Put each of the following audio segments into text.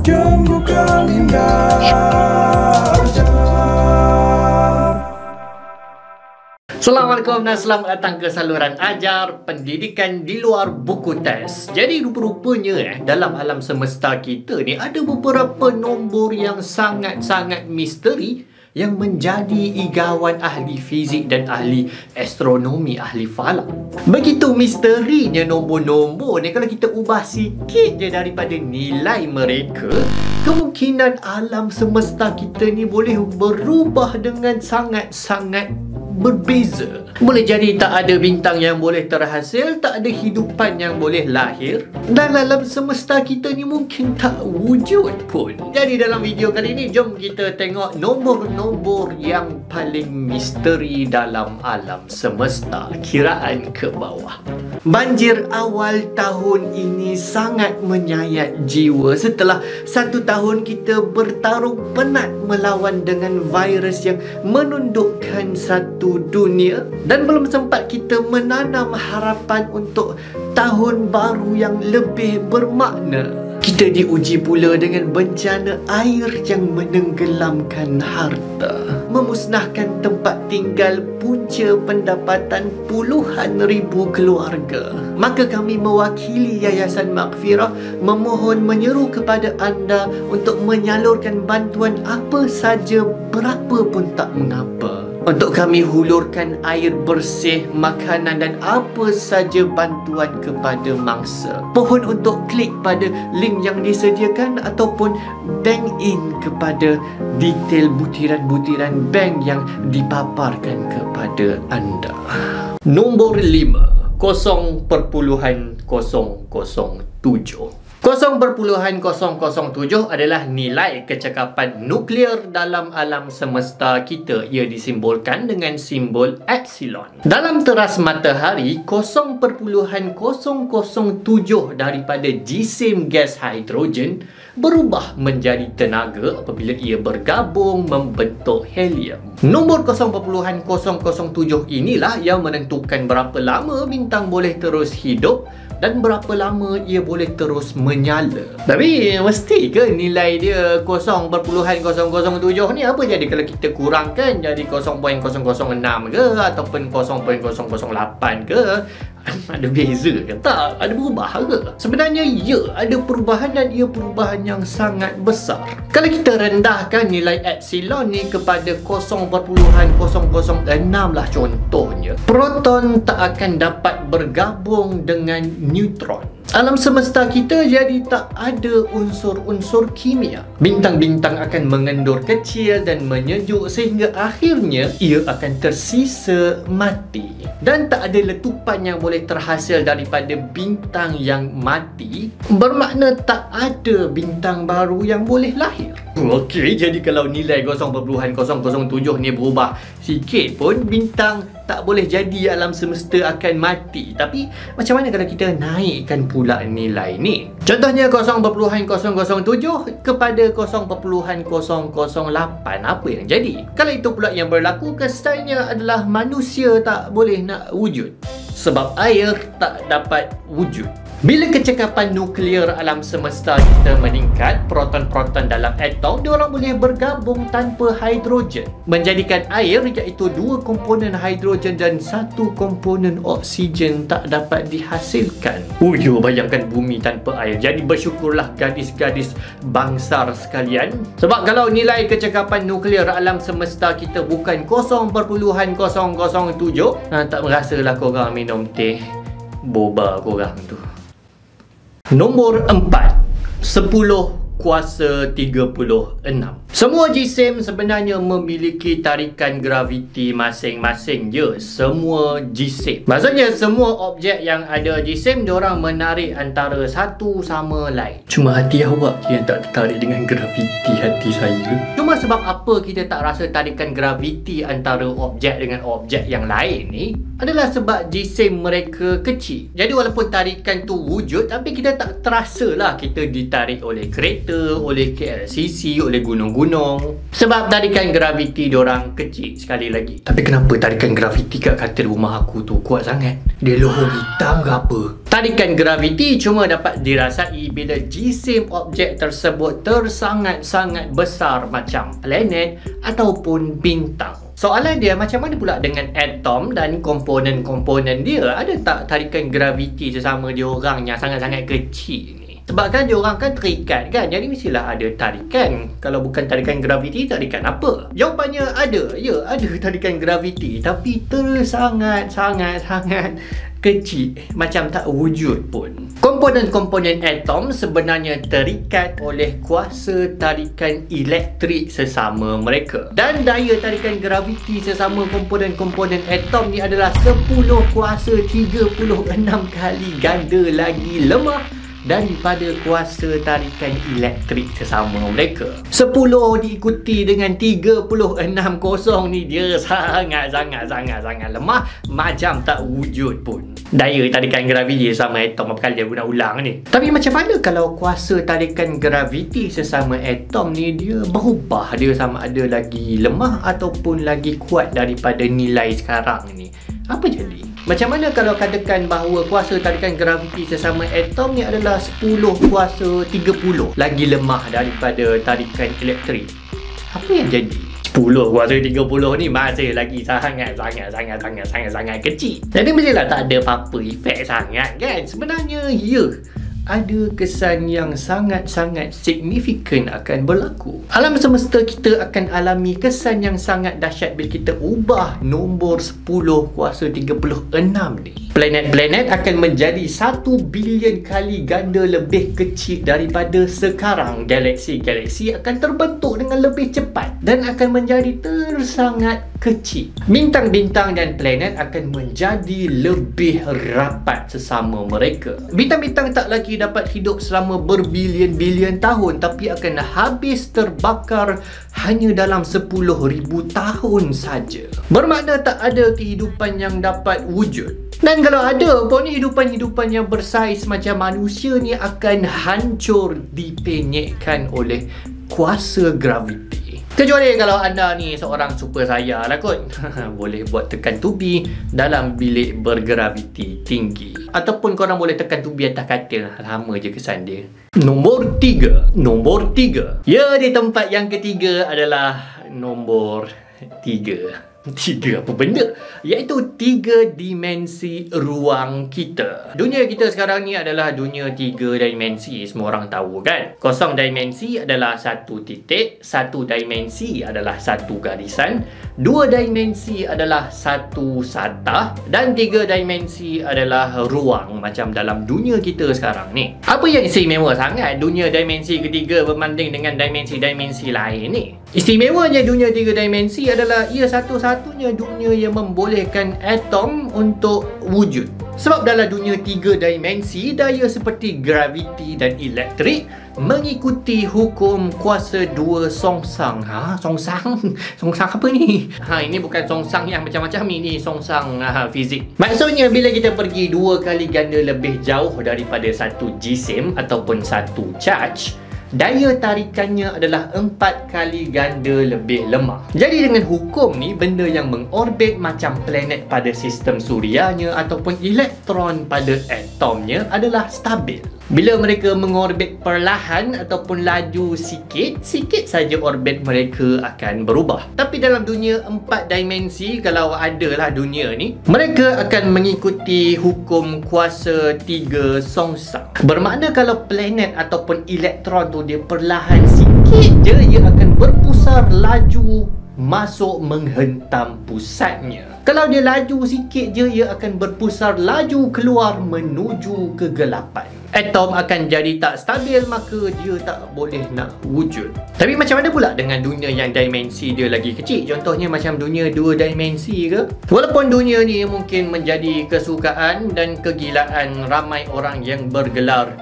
Jom buka Linda Ajar. Assalamualaikum dan selamat datang ke saluran Ajar Pendidikan di luar buku teks. Jadi rupa-rupanya dalam alam semesta kita ni ada beberapa nombor yang sangat-sangat misteri yang menjadi igawan ahli fizik dan ahli astronomi, ahli falak. Begitu misterinya nombor-nombor ni, kalau kita ubah sikit je daripada nilai mereka, kemungkinan alam semesta kita ni boleh berubah dengan sangat-sangat berbeza. Boleh jadi tak ada bintang yang boleh terhasil, tak ada hidupan yang boleh lahir, dan alam semesta kita ni mungkin tak wujud pun. Jadi dalam video kali ni, jom kita tengok nombor-nombor yang paling misteri dalam alam semesta. Kiraan ke bawah. Banjir awal tahun ini sangat menyayat jiwa setelah 1 tahun kita bertarung penat melawan dengan virus yang menundukkan satu dunia, dan belum sempat kita menanam harapan untuk tahun baru yang lebih bermakna. Kita diuji pula dengan bencana air yang menenggelamkan harta, memusnahkan tempat tinggal punca pendapatan puluhan ribu keluarga. Maka kami mewakili Yayasan Maghfirah memohon menyeru kepada anda untuk menyalurkan bantuan apa saja, berapa pun tak mengapa, untuk kami hulurkan air bersih, makanan dan apa saja bantuan kepada mangsa. Mohon untuk klik pada link yang disediakan ataupun bank in kepada detail butiran-butiran bank yang dipaparkan kepada anda. Nombor 5, 0.007. 0.007 adalah nilai kecekapan nuklear dalam alam semesta kita. Ia disimbolkan dengan simbol epsilon. Dalam teras matahari, 0.007 daripada jisim gas hidrogen berubah menjadi tenaga apabila ia bergabung membentuk helium. Nombor 0.007 inilah yang menentukan berapa lama bintang boleh terus hidup dan berapa lama ia boleh terus menyala. Tapi mesti ke nilai dia 0.007 ni apa jadi kalau kita kurangkan jadi 0.006 ke ataupun 0.008 ke? Ada beza ke tak? Ada berubah ke? Sebenarnya ya, ada perubahan, dan ia perubahan yang sangat besar. Kalau kita rendahkan nilai epsilon ni kepada 0.006 lah contohnya, proton tak akan dapat bergabung dengan neutron. Alam semesta kita jadi tak ada unsur-unsur kimia. Bintang-bintang akan mengendur kecil dan menyejuk sehingga akhirnya ia akan tersisa mati. Dan tak ada letupan yang boleh terhasil daripada bintang yang mati, bermakna tak ada bintang baru yang boleh lahir. Okey, jadi kalau nilai 0.007 ni berubah sikit pun, bintang tak boleh jadi, alam semesta akan mati. Tapi macam mana kalau kita naikkan pula nilai ni? Contohnya 0.007 kepada 0.008. Apa yang jadi? Kalau itu pula yang berlaku, kesannya adalah manusia tak boleh nak wujud sebab air tak dapat wujud. Bila kecekapan nuklear alam semesta kita meningkat, proton-proton dalam atom diorang boleh bergabung tanpa hidrogen, menjadikan air iaitu 2 komponen hidrogen dan 1 komponen oksigen tak dapat dihasilkan. Bayangkan bumi tanpa air. Jadi bersyukurlah gadis-gadis bangsar sekalian, sebab kalau nilai kecekapan nuklear alam semesta kita bukan 0.007, tak merasalah korang minum teh boba korang tu. Nombor 4, 10 kuasa 36. Semua jisim sebenarnya memiliki tarikan graviti masing-masing je. Semua jisim. Maksudnya semua objek yang ada jisim, diorang menarik antara satu sama lain. Cuma hati awak yang tak tertarik dengan graviti hati saya. Cuma sebab apa kita tak rasa tarikan graviti antara objek dengan objek yang lain ni? Adalah sebab jisim mereka kecil. Jadi walaupun tarikan tu wujud, tapi kita tak terasa lah kita ditarik oleh kereta, oleh KLCC, oleh gunung-gunung gunung. Sebab tarikan graviti diorang kecil sekali lagi. Tapi kenapa tarikan graviti kat katil rumah aku tu kuat sangat? Dia lohong hitam ke apa? Tarikan graviti cuma dapat dirasai bila jisim objek tersebut tersangat-sangat besar macam planet ataupun bintang. Soalan dia, macam mana pula dengan atom dan komponen-komponen dia? Ada tak tarikan graviti sesama diorang yang sangat-sangat kecil ni? Sebab kan diorang kan terikat kan, jadi mestilah ada tarikan. Kalau bukan tarikan graviti, tarikan apa? Jawapannya ada. Ya, ada tarikan graviti, tapi sangat-sangat kecil, macam tak wujud pun. Komponen-komponen atom sebenarnya terikat oleh kuasa tarikan elektrik sesama mereka. Dan daya tarikan graviti sesama komponen-komponen atom ni adalah 10 kuasa 36 kali ganda lagi lemah daripada kuasa tarikan elektrik sesama mereka. 10 diikuti dengan 36 kosong ni, dia sangat lemah, macam tak wujud pun. Daya tarikan graviti sesama atom, apa kali dia guna ulang ni. Tapi macam mana kalau kuasa tarikan graviti sesama atom ni dia berubah, dia sama ada lagi lemah ataupun lagi kuat daripada nilai sekarang ni? Apa jadi? Macam mana kalau katakan bahawa kuasa tarikan graviti sesama atom ni adalah 10 kuasa 30 lagi lemah daripada tarikan elektrik? Apa yang jadi? 10 kuasa 30 ni masih lagi sangat kecil. Jadi mestilah tak ada apa-apa efek sangat kan? Sebenarnya ya, ada kesan yang sangat-sangat signifikan akan berlaku. Alam semesta kita akan alami kesan yang sangat dahsyat bila kita ubah nombor 10 kuasa 36 ni. Planet-planet akan menjadi 1 bilion kali ganda lebih kecil daripada sekarang. Galaksi-galaksi akan terbentuk dengan lebih cepat dan akan menjadi tersangat kecil. Bintang-bintang dan planet akan menjadi lebih rapat sesama mereka. Bintang-bintang tak lagi dapat hidup selama berbilion-bilion tahun, tapi akan habis terbakar hanya dalam 10,000 tahun saja. Bermakna tak ada kehidupan yang dapat wujud. Dan kalau ada pun hidupan-hidupan yang bersaiz macam manusia ni akan hancur dipenyekkan oleh kuasa graviti. Kecuali kalau anda ni seorang super saya lah kot. Boleh buat tekan tubi dalam bilik bergraviti tinggi. Ataupun korang boleh tekan tubi atas katil. Sama je kesan dia. Nombor 3. Ya, di tempat yang ketiga adalah nombor 3. 3 apa benda? Iaitu 3 dimensi ruang kita. Dunia kita sekarang ni adalah dunia 3 dimensi. Semua orang tahu kan? Kosong dimensi adalah satu titik, satu dimensi adalah satu garisan, 2 dimensi adalah satu satah, dan 3 dimensi adalah ruang, macam dalam dunia kita sekarang ni. Apa yang istimewa sangat dunia dimensi ketiga berbanding dengan dimensi-dimensi lain ni? Istimewanya dunia 3 dimensi adalah ia satu-satunya dunia yang membolehkan atom untuk wujud. Sebab dalam dunia 3 dimensi, daya seperti graviti dan elektrik mengikuti hukum kuasa 2 songsang. Songsang? Songsang apa ni? Ini bukan songsang yang macam-macam, ini songsang fizik. Maksudnya bila kita pergi 2 kali ganda lebih jauh daripada satu jisim ataupun satu charge, daya tarikannya adalah 4 kali ganda lebih lemah. Jadi dengan hukum ni, benda yang mengorbit macam planet pada sistem surianya ataupun elektron pada atomnya adalah stabil. Bila mereka mengorbit perlahan ataupun laju sikit saja orbit mereka akan berubah. Tapi dalam dunia 4 dimensi, kalau adalah dunia ni, mereka akan mengikuti hukum kuasa 3 songsang. Bermakna kalau planet ataupun elektron tu dia perlahan sikit je, ia akan berpusar laju masuk menghentam pusatnya. Kalau dia laju sikit je, ia akan berpusar laju keluar menuju kegelapan. Atom akan jadi tak stabil, maka dia tak boleh nak wujud. Tapi macam mana pula dengan dunia yang dimensi dia lagi kecil? Contohnya macam dunia 2 dimensi ke? Walaupun dunia ni mungkin menjadi kesukaan dan kegilaan ramai orang yang bergelar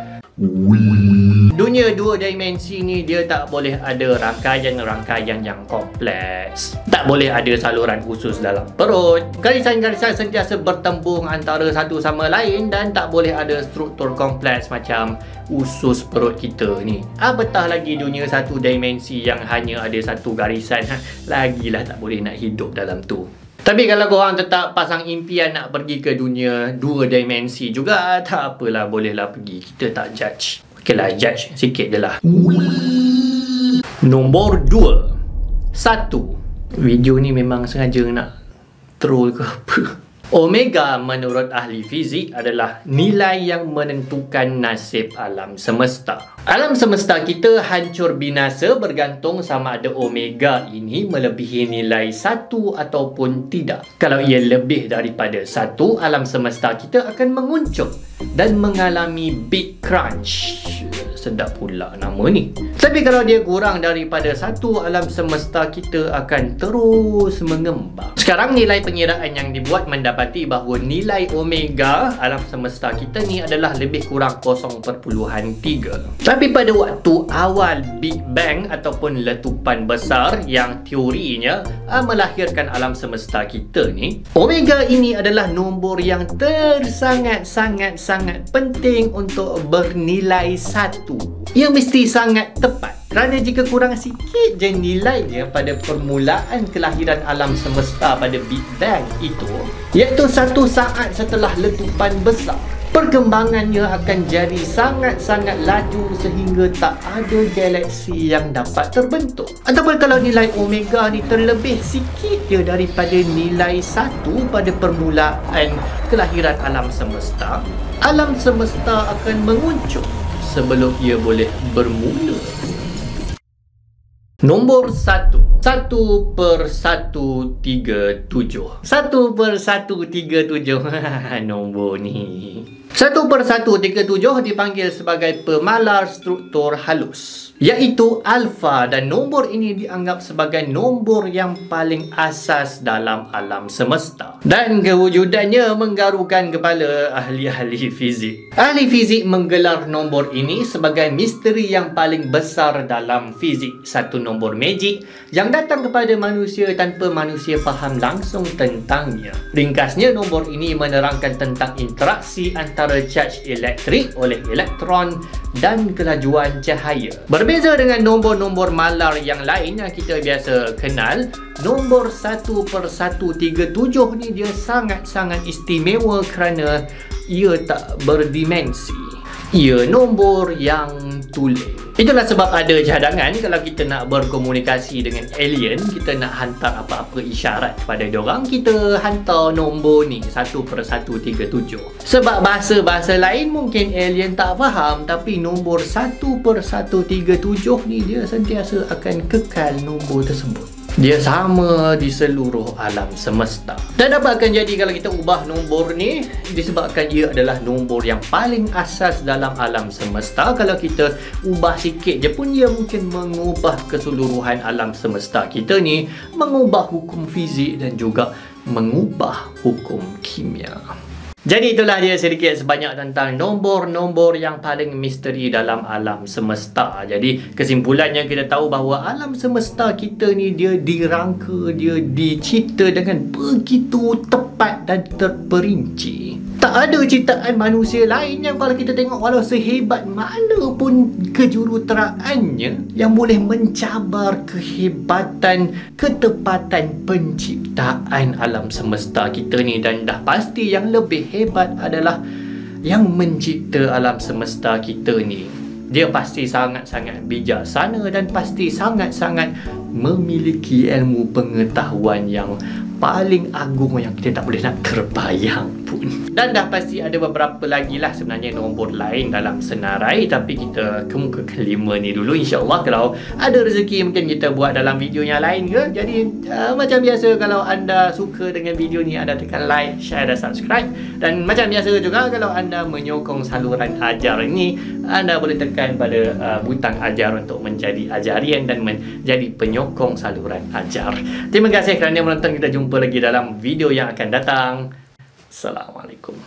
Dunia dua dimensi ni dia tak boleh ada rangkaian-rangkaian yang kompleks. Tak boleh ada saluran khusus dalam perut. Garisan-garisan sentiasa bertembung antara satu sama lain dan tak boleh ada struktur kompleks macam usus perut kita ni. Apatah lagi dunia satu dimensi yang hanya ada satu garisan. Lagilah tak boleh nak hidup dalam tu. Tapi kalau korang tetap pasang impian nak pergi ke dunia dua dimensi juga, tak apalah, bolehlah pergi. Kita tak judge. Okeylah, judge sikit je lah. Nombor 2. 1. Video ni memang sengaja nak troll ke apa. Omega menurut ahli fizik adalah nilai yang menentukan nasib alam semesta. Alam semesta kita hancur binasa bergantung sama ada omega ini melebihi nilai 1 ataupun tidak. Kalau ia lebih daripada 1, alam semesta kita akan menguncung dan mengalami Big Crunch. Sedap pula nama ni. Tapi kalau dia kurang daripada 1, alam semesta kita akan terus mengembang. Sekarang nilai pengiraan yang dibuat mendapati bahawa nilai omega alam semesta kita ni adalah lebih kurang 0.3. Tapi pada waktu awal Big Bang ataupun letupan besar yang teorinya melahirkan alam semesta kita ni, omega ini adalah nombor yang sangat penting untuk bernilai 1. Ia mesti sangat tepat. Kerana jika kurang sikit je nilainya pada permulaan kelahiran alam semesta pada Big Bang itu, iaitu 1 saat setelah letupan besar, perkembangannya akan jadi sangat laju sehingga tak ada galaksi yang dapat terbentuk. Ataupun kalau nilai omega ni terlebih sikit je daripada nilai 1 pada permulaan kelahiran alam semesta akan menguncung sebelum ia boleh bermula. Nombor 1. 1/137. 1/137. Nombor ni 1/137 dipanggil sebagai pemalar struktur halus, iaitu alfa, dan nombor ini dianggap sebagai nombor yang paling asas dalam alam semesta. Dan kewujudannya menggarukan kepala ahli-ahli fizik. Ahli fizik menggelar nombor ini sebagai misteri yang paling besar dalam fizik. Satu nombor magic yang datang kepada manusia tanpa manusia faham langsung tentangnya. Ringkasnya, nombor ini menerangkan tentang interaksi antara charge elektrik oleh elektron dan kelajuan cahaya. Berbeza dengan nombor-nombor malar yang lain yang kita biasa kenal, nombor 1/137 ni dia sangat istimewa kerana ia tak berdimensi. Ia nombor yang tulen. Itulah sebab ada cadangan kalau kita nak berkomunikasi dengan alien, kita nak hantar apa-apa isyarat kepada diorang, kita hantar nombor ni 1/137. Sebab bahasa-bahasa lain mungkin alien tak faham, tapi nombor 1/137 ni dia sentiasa akan kekal nombor tersebut. Dia sama di seluruh alam semesta. Dan apa akan jadi kalau kita ubah nombor ni? Disebabkan ia adalah nombor yang paling asas dalam alam semesta. Kalau kita ubah sikit je pun, ia mungkin mengubah keseluruhan alam semesta kita ni, mengubah hukum fizik dan juga mengubah hukum kimia. Jadi itulah dia sedikit sebanyak tentang nombor-nombor yang paling misteri dalam alam semesta. Jadi kesimpulannya kita tahu bahawa alam semesta kita ni dia dirangka, dia dicipta dengan begitu tepat dan terperinci. Tak ada ciptaan manusia lain yang kalau kita tengok walau sehebat mana pun kejuruteraannya yang boleh mencabar kehebatan, ketepatan penciptaan alam semesta kita ni. Dan dah pasti yang lebih hebat adalah yang mencipta alam semesta kita ni. Dia pasti sangat-sangat bijaksana dan pasti sangat-sangat memiliki ilmu pengetahuan yang paling agung yang kita tak boleh nak terbayang pun. Dan dah pasti ada beberapa lagi lah sebenarnya nombor lain dalam senarai, tapi kita kemukakan 5 ni dulu. InsyaAllah kalau ada rezeki mungkin kita buat dalam video yang lain ke. Jadi macam biasa, kalau anda suka dengan video ni, anda tekan like, share dan subscribe. Dan macam biasa juga, kalau anda menyokong saluran ajar ni, anda boleh tekan pada butang ajar untuk menjadi ajarian dan menjadi penyokong saluran ajar. Terima kasih kerana menonton. Kita jumpa lagi dalam video yang akan datang. Assalamualaikum.